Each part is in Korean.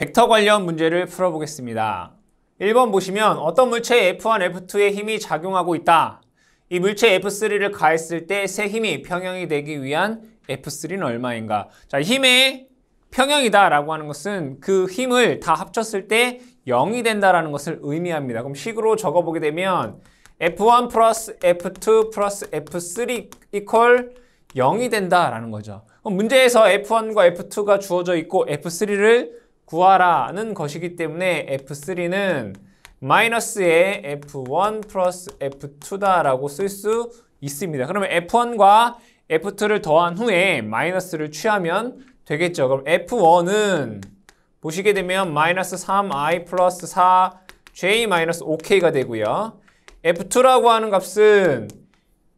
벡터 관련 문제를 풀어보겠습니다. 1번 보시면 어떤 물체 F1, F2의 힘이 작용하고 있다. 이 물체 F3를 가했을 때 세 힘이 평형이 되기 위한 F3는 얼마인가? 자, 힘의 평형이다 라고 하는 것은 그 힘을 다 합쳤을 때 0이 된다라는 것을 의미합니다. 그럼 식으로 적어보게 되면 F1 플러스 F2 플러스 F3 이퀄 0이 된다라는 거죠. 그럼 문제에서 F1과 F2가 주어져 있고 F3를 구하라는 것이기 때문에 F3는 마이너스의 F1 플러스 F2다라고 쓸 수 있습니다. 그러면 F1과 F2를 더한 후에 마이너스를 취하면 되겠죠. 그럼 F1은 보시게 되면 마이너스 3i 플러스 4j 마이너스 5k가 되고요. F2라고 하는 값은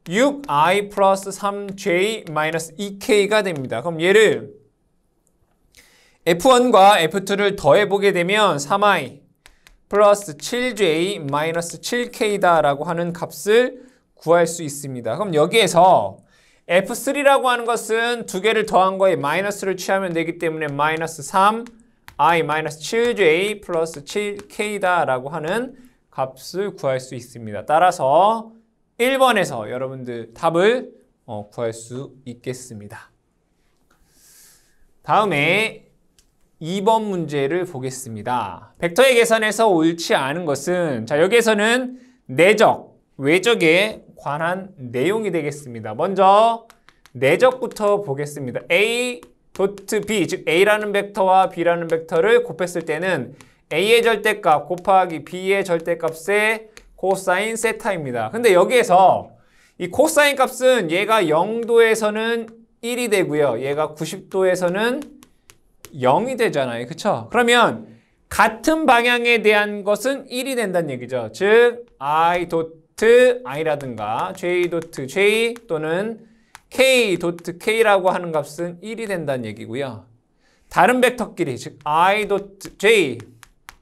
6i 플러스 3j 마이너스 2k가 됩니다. 그럼 얘를 F1과 F2를 더해보게 되면 3i 플러스 7j 마이너스 7k다 라고 하는 값을 구할 수 있습니다. 그럼 여기에서 F3라고 하는 것은 두 개를 더한 거에 마이너스를 취하면 되기 때문에 마이너스 3i 마이너스 7j 플러스 7k다 라고 하는 값을 구할 수 있습니다. 따라서 1번에서 여러분들 답을 구할 수 있겠습니다. 다음에 2번 문제를 보겠습니다. 벡터의 계산에서 옳지 않은 것은 자 여기에서는 내적, 외적에 관한 내용이 되겠습니다. 먼저 내적부터 보겠습니다. A 도트 B, 즉 A라는 벡터와 B라는 벡터를 곱했을 때는 A의 절대값 곱하기 B의 절대값의 코사인 세타입니다. 근데 여기에서 이 코사인 값은 얘가 0도에서는 1이 되고요. 얘가 90도에서는 0이 되잖아요. 그쵸? 그러면 같은 방향에 대한 것은 1이 된다는 얘기죠. 즉 I 도트 I라든가 J 도트 J 또는 K 도트 K라고 하는 값은 1이 된다는 얘기고요. 다른 벡터끼리 즉 I 도트 J,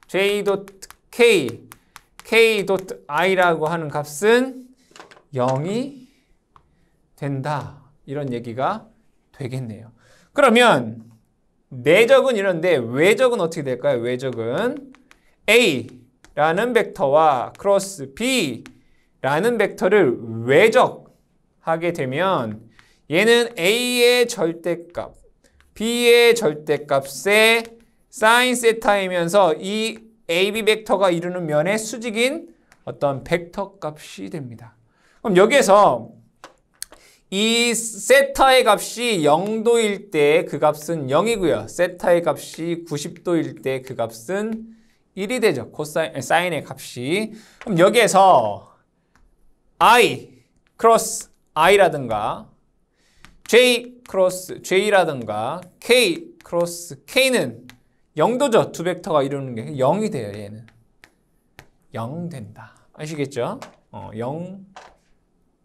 J 도트 K, K 도트 I라고 하는 값은 0이 된다. 이런 얘기가 되겠네요. 그러면 내적은 이런데 외적은 어떻게 될까요? 외적은 A라는 벡터와 크로스 B라는 벡터를 외적하게 되면 얘는 A의 절대값, B의 절대값의 사인 세타이면서 이 AB 벡터가 이루는 면의 수직인 어떤 벡터 값이 됩니다. 그럼 여기에서 이 세타의 값이 0도일 때 그 값은 0이고요. 세타의 값이 90도일 때 그 값은 1이 되죠. 사인의 값이. 그럼 여기에서 I 크로스 I라든가 J 크로스 J라든가 K 크로스 K는 0도죠. 두 벡터가 이루는 게 0이 돼요. 얘는 0 된다. 아시겠죠? 0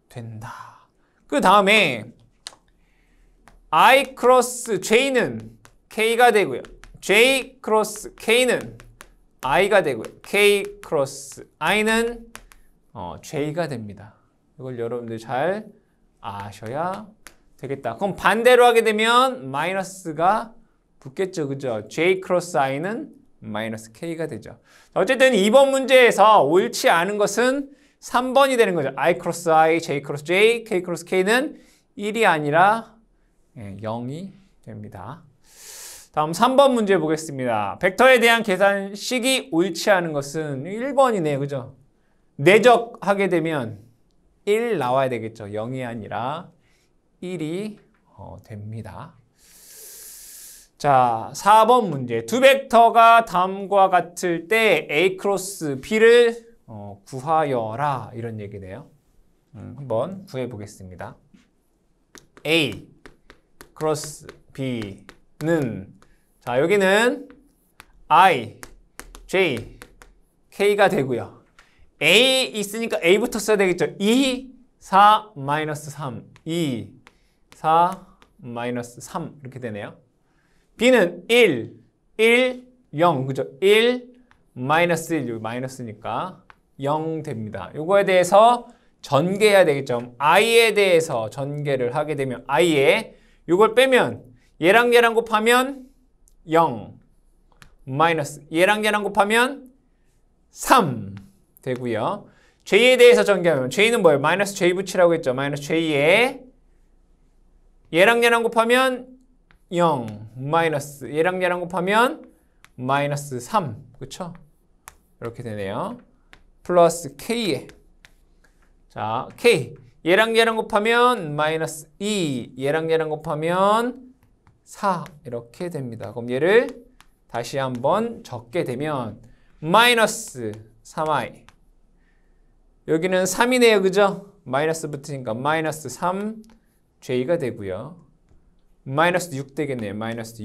된다. 그 다음에 I 크로스 J는 K가 되고요. J 크로스 K는 I가 되고요. K 크로스 I는 J가 됩니다. 이걸 여러분들 잘 아셔야 되겠다. 그럼 반대로 하게 되면 마이너스가 붙겠죠. 그죠? J 크로스 I는 마이너스 K가 되죠. 어쨌든 이번 문제에서 옳지 않은 것은 3번이 되는 거죠. I 크로스 I, J 크로스 J, K 크로스 K는 1이 아니라 0이 됩니다. 다음 3번 문제 보겠습니다. 벡터에 대한 계산식이 옳지 않은 것은 1번이네요. 그죠? 내적하게 되면 1 나와야 되겠죠. 0이 아니라 1이 됩니다. 자, 4번 문제. 두 벡터가 다음과 같을 때 A 크로스 B를 구하여라 이런 얘기네요. 한번 구해 보겠습니다. A 크로스 B는 자 여기는 I, J, K가 되고요. A 있으니까 A부터 써야 되겠죠. 2, 4, 마이너스 3 2, 4, 마이너스 3 이렇게 되네요. B는 1, 1, 0 그죠? 1, 마이너스 1 여기 마이너스니까 0 됩니다. 요거에 대해서 전개해야 되겠죠. I에 대해서 전개를 하게 되면 I에 요걸 빼면 얘랑 얘랑 곱하면 0 마이너스 얘랑 얘랑 곱하면 3 되고요. J에 대해서 전개하면 J는 뭐예요? 마이너스 J 붙이라고 했죠. 마이너스 J에 얘랑 얘랑 곱하면 0 마이너스 얘랑 얘랑 곱하면 마이너스 3 그쵸? 이렇게 되네요. 플러스 K에 자 K 얘랑 얘랑 곱하면 마이너스 2 얘랑 얘랑 곱하면 4 이렇게 됩니다. 그럼 얘를 다시 한번 적게 되면 마이너스 3i 여기는 3이네요. 그죠? 마이너스 붙으니까 마이너스 3j가 되고요. 마이너스 6 되겠네요. 마이너스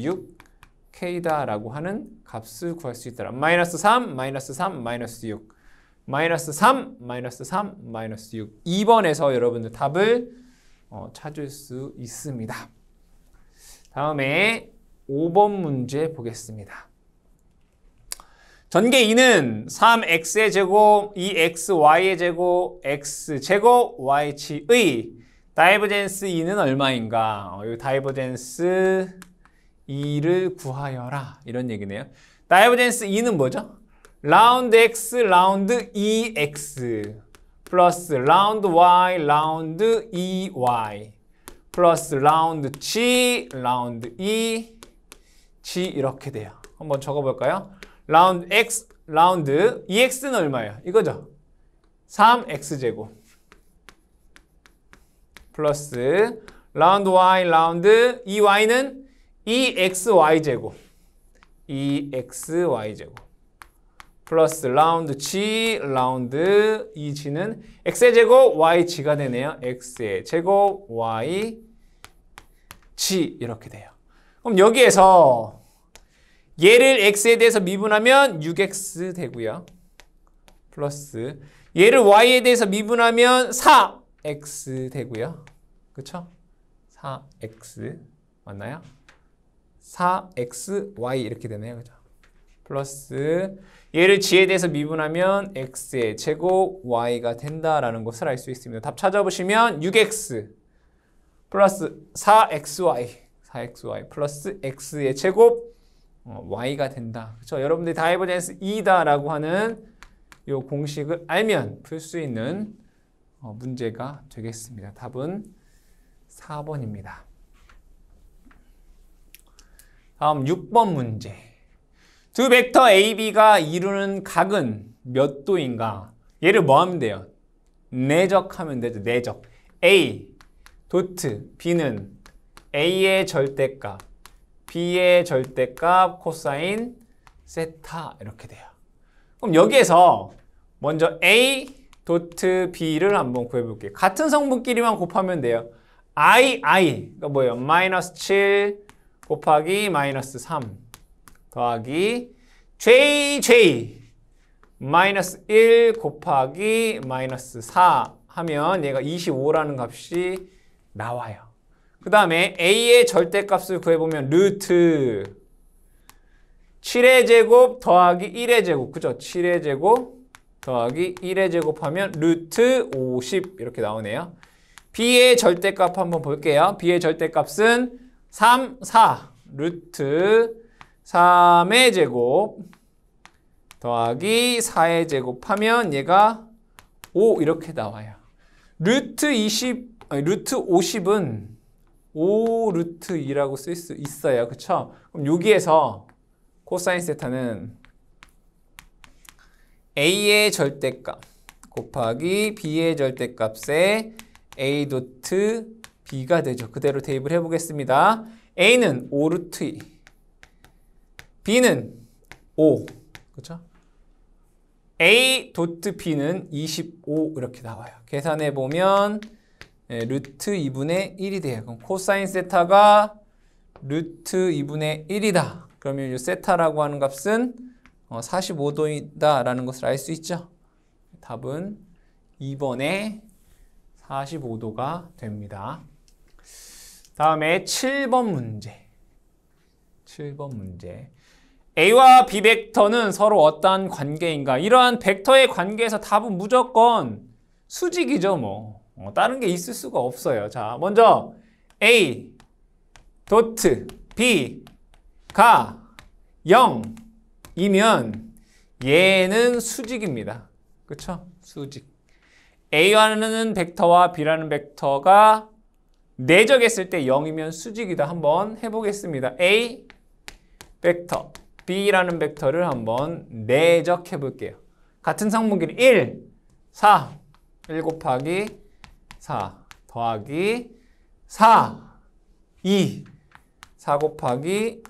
6k다 라고 하는 값을 구할 수 있더라. 마이너스 3, 마이너스 3, 마이너스 6 마이너스 3, 마이너스 3, 마이너스 6 2번에서 여러분들 답을 찾을 수 있습니다. 다음에 5번 문제 보겠습니다. 전개 2는 3x의 제곱, 2xy의 제곱, x제곱, y치의 다이버젠스 2는 얼마인가? 이 다이버젠스 2를 구하여라. 이런 얘기네요. 다이버젠스 2는 뭐죠? 라운드 x, 라운드 2x 플러스 라운드 y, 라운드 2y 플러스 라운드 g, 라운드 2g 이렇게 돼요. 한번 적어볼까요? 라운드 x, 라운드 2x는 얼마예요? 이거죠? 3x제곱 플러스 라운드 y, 라운드 2y는 2xy제곱 2xy제곱 플러스 라운드 g, 라운드 2g는 x의 제곱, yg가 되네요. x의 제곱, yg 이렇게 돼요. 그럼 여기에서 얘를 x에 대해서 미분하면 6x 되고요. 플러스 얘를 y에 대해서 미분하면 4x 되고요. 그쵸? 4x 맞나요? 4xy 이렇게 되네요. 그죠? 플러스 얘를 g에 대해서 미분하면 x의 제곱 y가 된다라는 것을 알 수 있습니다. 답 찾아보시면 6x 플러스 4xy 플러스 x의 제곱 y가 된다. 그렇죠? 여러분들이 다이버젠스 2다라고 하는 이 공식을 알면 풀 수 있는 문제가 되겠습니다. 답은 4번입니다. 다음 6번 문제. 두 벡터 A, B가 이루는 각은 몇 도인가? 얘를 뭐 하면 돼요? 내적하면 되죠. 내적. A, 도트, B는 A의 절대값, B의 절대값, 코사인, 세타 이렇게 돼요. 그럼 여기에서 먼저 A, 도트, B를 한번 구해볼게요. 같은 성분끼리만 곱하면 돼요. 그러니까 뭐예요? 마이너스 7 곱하기 마이너스 3 더하기 JJ 마이너스 1 곱하기 마이너스 4 하면 얘가 25라는 값이 나와요. 그 다음에 A의 절대값을 구해보면 루트 7의 제곱 더하기 1의 제곱 그죠? 7의 제곱 더하기 1의 제곱 하면 루트 50 이렇게 나오네요. B의 절대값 한번 볼게요. B의 절대값은 3, 4 루트 3의 제곱 더하기 4의 제곱 하면 얘가 5 이렇게 나와요. 루트 50은 5 루트 2라고 쓸 수 있어요. 그쵸? 그럼 여기에서 코사인 세타는 A의 절대값 곱하기 B의 절대값에 A 도트 B가 되죠. 그대로 대입을 해보겠습니다. A는 5 루트 2 B는 5 그렇죠? A 도트 B는 25 이렇게 나와요. 계산해보면 루트 2분의 1이 돼요. 그럼 코사인 세타가 루트 2분의 1이다. 그러면 이 세타라고 하는 값은 45도이다 라는 것을 알 수 있죠. 답은 2번에 45도가 됩니다. 다음에 7번 문제. 7번 문제. A와 B 벡터는 서로 어떠한 관계인가? 이러한 벡터의 관계에서 답은 무조건 수직이죠, 뭐. 다른 게 있을 수가 없어요. 자, 먼저 A 도트 B가 0 이면 얘는 수직입니다. 그쵸? 수직. A라는 벡터와 B라는 벡터가 내적했을 때 0이면 수직이다. 한번 해보겠습니다. A 벡터, B라는 벡터를 한번 내적해 볼게요. 같은 상분끼리 1, 4, 1 곱하기 4 더하기 4, 2, 4 곱하기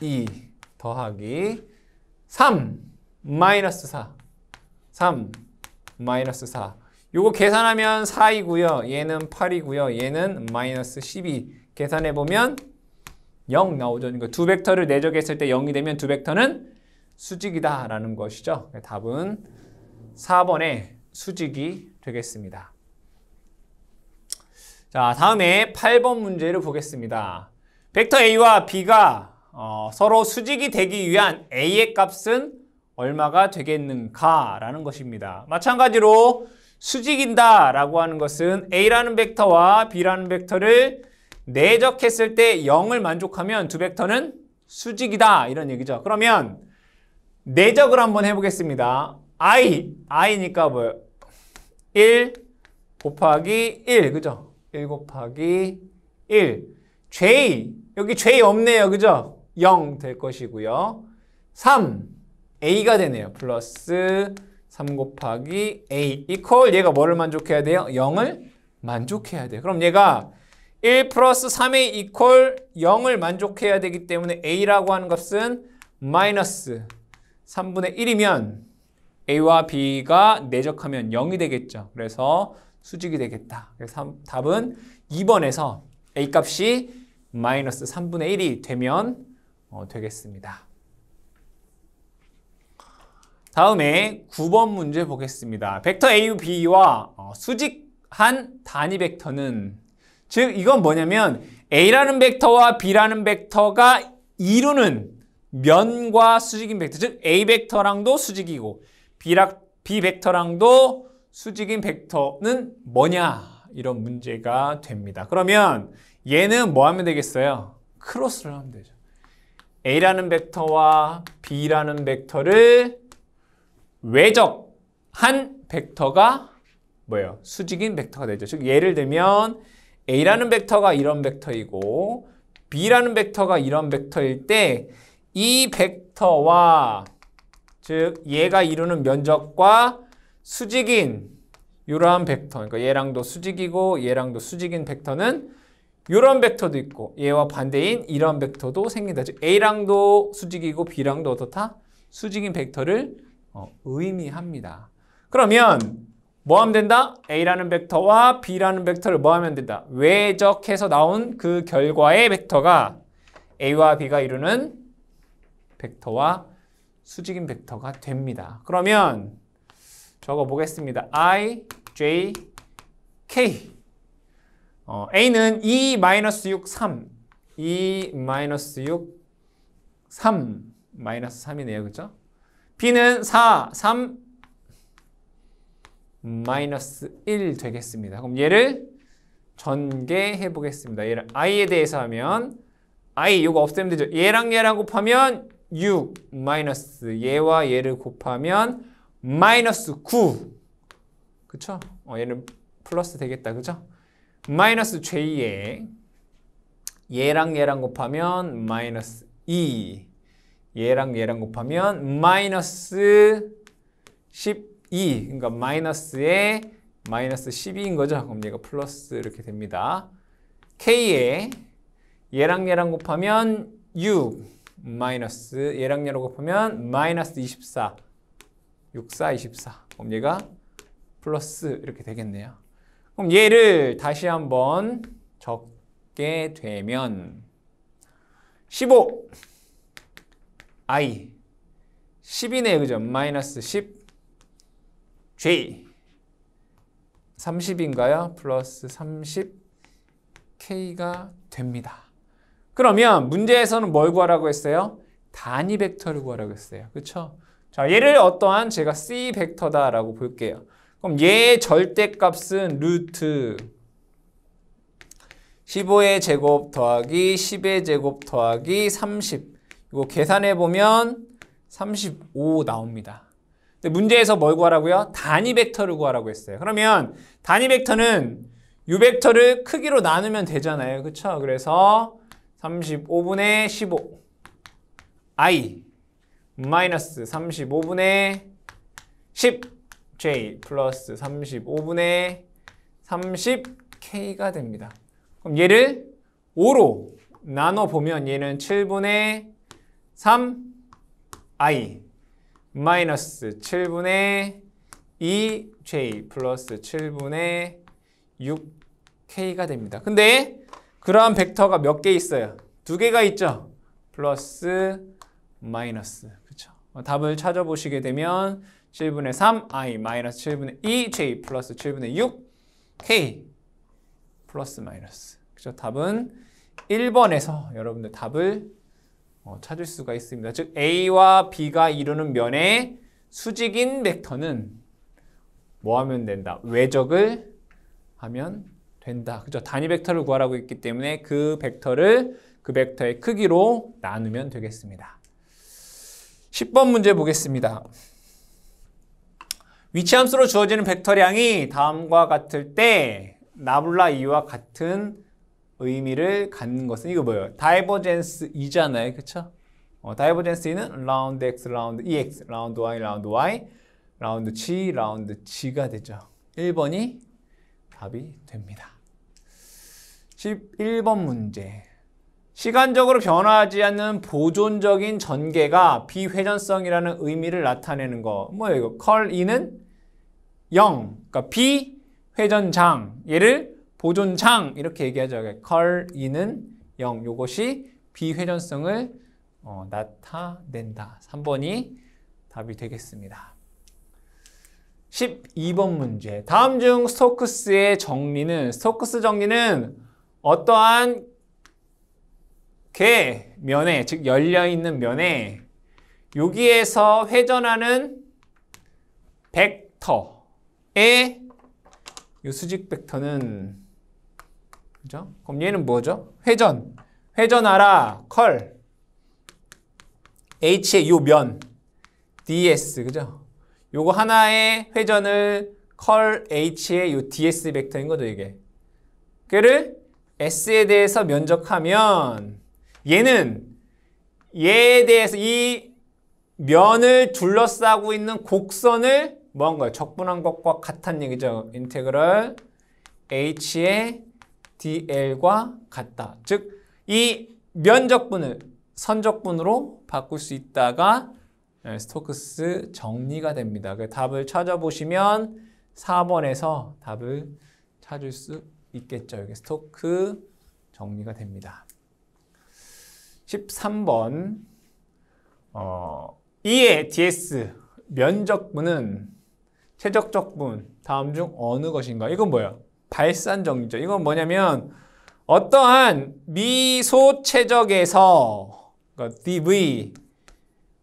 2 더하기 3, 마이너스 4, 3, 마이너스 4. 요거 계산하면 4이고요. 얘는 8이고요. 얘는 마이너스 12. 계산해보면 0 나오죠. 그러니까 두 벡터를 내적했을 때 0이 되면 두 벡터는 수직이다 라는 것이죠. 답은 4번의 수직이 되겠습니다. 자, 다음에 8번 문제를 보겠습니다. 벡터 A와 B가 서로 수직이 되기 위한 A의 값은 얼마가 되겠는가 라는 것입니다. 마찬가지로 수직이다 라고 하는 것은 A라는 벡터와 B라는 bek터를 내적했을 때 0을 만족하면 두 벡터는 수직이다 이런 얘기죠. 그러면 내적을 한번 해보겠습니다. I니까 뭐예요? 1 곱하기 1 그죠? 1 곱하기 1 J 여기 J 없네요 그죠? 0 될 것이고요. 3 A가 되네요. 플러스 3 곱하기 A 이퀄 얘가 뭐를 만족해야 돼요? 0을 만족해야 돼요. 그럼 얘가 1 플러스 3A 이퀄 0을 만족해야 되기 때문에 A라고 하는 값은 마이너스 3분의 1이면 A와 B가 내적하면 0이 되겠죠. 그래서 수직이 되겠다. 그래서 답은 2번에서 A 값이 마이너스 3분의 1이 되면 되겠습니다. 다음에 9번 문제 보겠습니다. 벡터 A, B와 수직한 단위 벡터는 즉 이건 뭐냐면 A라는 벡터와 B라는 벡터가 이루는 면과 수직인 벡터 즉 A 벡터랑도 수직이고 B 벡터랑도 수직인 벡터는 뭐냐 이런 문제가 됩니다. 그러면 얘는 뭐 하면 되겠어요? 크로스를 하면 되죠. A라는 벡터와 B라는 벡터를 외적한 벡터가 뭐예요? 수직인 벡터가 되죠. 즉 예를 들면 A라는 벡터가 이런 벡터이고 B라는 벡터가 이런 벡터일 때 이 벡터와 즉 얘가 이루는 면적과 수직인 이러한 벡터 그러니까 얘랑도 수직이고 얘랑도 수직인 벡터는 이런 벡터도 있고 얘와 반대인 이런 벡터도 생긴다. 즉 A랑도 수직이고 B랑도 어떻다? 수직인 벡터를 의미합니다. 그러면 뭐 하면 된다? A라는 벡터와 B라는 벡터를 뭐 하면 된다? 외적해서 나온 그 결과의 벡터가 A와 B가 이루는 벡터와 수직인 벡터가 됩니다. 그러면 적어 보겠습니다. I, J, K A는 2-6, 3 2-6, 3 마이너스 3이네요. 그죠? B는 4, 3 마이너스 1 되겠습니다. 그럼 얘를 전개해 보겠습니다. 얘를 I에 대해서 하면 I 이거 없애면 되죠. 얘랑 얘랑 곱하면 6 마이너스 얘와 얘를 곱하면 마이너스 9 그쵸? 얘는 플러스 되겠다. 그죠? 마이너스 J에 얘랑 얘랑 곱하면 마이너스 2 얘랑 얘랑 곱하면 마이너스 12 그러니까 마이너스에 마이너스 12인 거죠. 그럼 얘가 플러스 이렇게 됩니다. K에 얘랑 얘랑 곱하면 6 마이너스 얘랑 얘랑 곱하면 마이너스 24 64, 24 그럼 얘가 플러스 이렇게 되겠네요. 그럼 얘를 다시 한번 적게 되면 15 I 10이네요. 그죠? 마이너스 10 J 30인가요? 플러스 30 K가 됩니다. 그러면 문제에서는 뭘 구하라고 했어요? 단위 벡터를 구하라고 했어요. 그렇죠? 자, 얘를 어떠한 제가 C 벡터다라고 볼게요. 그럼 얘의 절대값은 루트 15의 제곱 더하기 10의 제곱 더하기 30 이거 계산해 보면 35 나옵니다. 근데 문제에서 뭘 구하라고요? 단위 벡터를 구하라고 했어요. 그러면 단위 벡터는 이 벡터를 크기로 나누면 되잖아요. 그쵸? 그래서 35분의 15 i 마이너스 35분의 10 j 플러스 35분의 30k가 됩니다. 그럼 얘를 5로 나눠보면 얘는 7분의 3 i 마이너스 7분의 2 j 플러스 7분의 6k가 됩니다. 근데 그러한 벡터가 몇 개 있어요? 두 개가 있죠? 플러스 마이너스. 그쵸? 답을 찾아보시게 되면 7분의 3 i 마이너스 7분의 2 j 플러스 7분의 6 k 플러스 마이너스. 그죠? 답은 1번에서 여러분들 답을 찾을 수가 있습니다. 즉 A와 B가 이루는 면의 수직인 벡터는 뭐 하면 된다? 외적을 하면 된다. 그죠? 단위 벡터를 구하라고 했기 때문에 그 벡터를 그 벡터의 크기로 나누면 되겠습니다. 10번 문제 보겠습니다. 위치함수로 주어지는 벡터량이 다음과 같을 때 나블라 2와 같은 의미를 갖는 것은 이거 뭐예요? 다이버젠스 2잖아요. 그쵸? 다이버젠스 2는 라운드 x, 라운드 ex, 라운드 y, 라운드 y, 라운드 g, 라운드 g가 되죠. 1번이 답이 됩니다. 11번 문제. 시간적으로 변화하지 않는 보존적인 전개가 비회전성이라는 의미를 나타내는 거. 뭐예요 이거? 컬 2는 0. 그러니까 비회전장. 얘를 보존장 이렇게 얘기하죠. 컬 2는 0. 요것이 비회전성을 나타낸다. 3번이 답이 되겠습니다. 12번 문제. 다음 중 스토크스의 정리는 스토크스 정리는 어떠한 면에 즉 열려있는 면에 여기에서 회전하는 벡터의 이 수직 벡터는 그죠? 그럼 얘는 뭐죠? 회전하라 컬 h의 요 면 ds 그죠? 요거 하나의 회전을 컬 h의 요 ds 벡터인 거죠 이게. 그를 s에 대해서 면적하면 얘는 얘에 대해서 이 면을 둘러싸고 있는 곡선을 뭐 한 거예요? 적분한 것과 같은 얘기죠. 인테그럴 h의 dl과 같다. 즉 이 면적분을 선적분으로 바꿀 수 있다가 스토크스 정리가 됩니다. 그 답을 찾아보시면 4번에서 답을 찾을 수 있겠죠. 여기 스토크 정리가 됩니다. 13번 E의 ds 면적분은 최적적분 다음 중 어느 것인가? 이건 뭐야? 발산정리죠. 이건 뭐냐면 어떠한 미소 최적에서 그러니까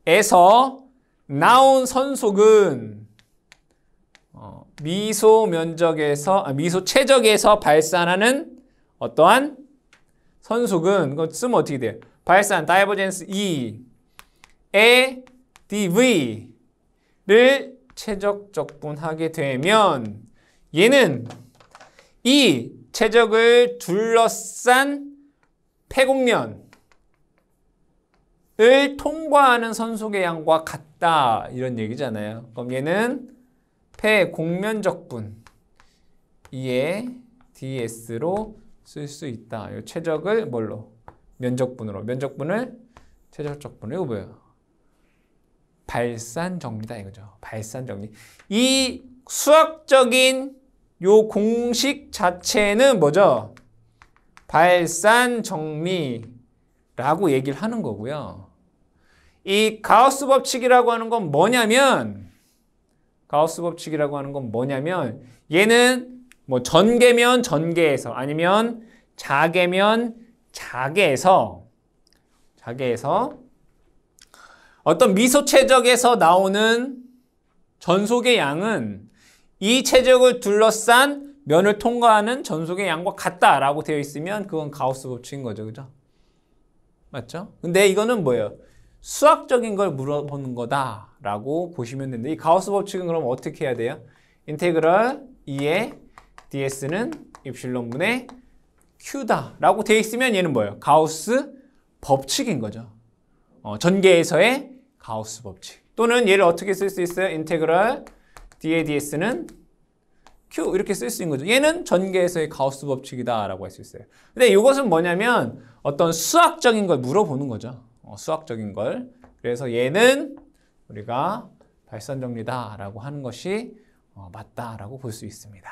dv에서 나온 선속은 미소 최적에서 발산하는 어떠한 선속은 그거 쓰면 어떻게 돼요? 발산 다이버젠스 2의 dv를 최적적분하게 되면 얘는 이 최적을 둘러싼 폐곡면을 통과하는 선속의 양과 같다 이런 얘기잖아요. 그럼 얘는 폐곡면적분 2의 ds로 쓸 수 있다. 이 최적을 뭘로? 면적분으로. 면적분을 최적적분으로. 이거 뭐예요? 발산정리다 이거죠. 발산정리. 이 수학적인 요 공식 자체는 뭐죠? 발산정리라고 얘기를 하는 거고요. 이 가우스 법칙이라고 하는 건 뭐냐면 얘는 뭐 전개면 전개에서 아니면 자개면 자개에서 어떤 미소 최적에서 나오는 전속의 양은 이 최적을 둘러싼 면을 통과하는 전속의 양과 같다라고 되어 있으면 그건 가우스 법칙인 거죠. 그죠? 맞죠? 근데 이거는 뭐예요? 수학적인 걸 물어보는 거다라고 보시면 되는데 이 가우스 법칙은 그럼 어떻게 해야 돼요? 인테그럴 2의 ds는 입실론분의 q다라고 돼 있으면 얘는 뭐예요? 가우스 법칙인 거죠. 전개에서의 가우스 법칙. 또는 얘를 어떻게 쓸 수 있어요? 인테그럴 d의 ds는 q 이렇게 쓸 수 있는 거죠. 얘는 전개에서의 가우스 법칙이다라고 할 수 있어요. 근데 이것은 뭐냐면 어떤 수학적인 걸 물어보는 거죠. 수학적인 걸. 그래서 얘는 우리가 발산정리다라고 하는 것이 맞다라고 볼 수 있습니다.